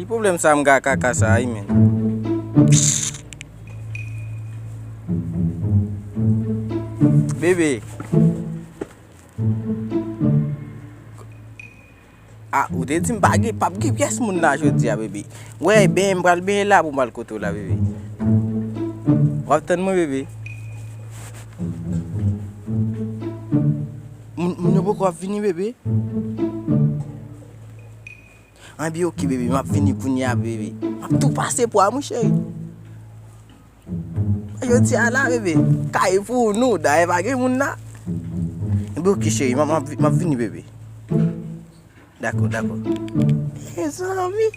Li problem sa mga kaka sa ay men. Bébé. Ah, ou te di mbagi pap gi pièce moun na jodi a bébé. Ouais, ben mbral ben là pour mal koto la bébé. Wap tan mo bébé. Moun yo boko vini bébé. An bi ok bébé, m'a vini kounya bébé. M'a tout passé pour mon chéri. Yo ti ala bébé. Kay pou nou da e bagay moun na. Bi ok chéri, m'a vini bébé. D'accord. Les amis.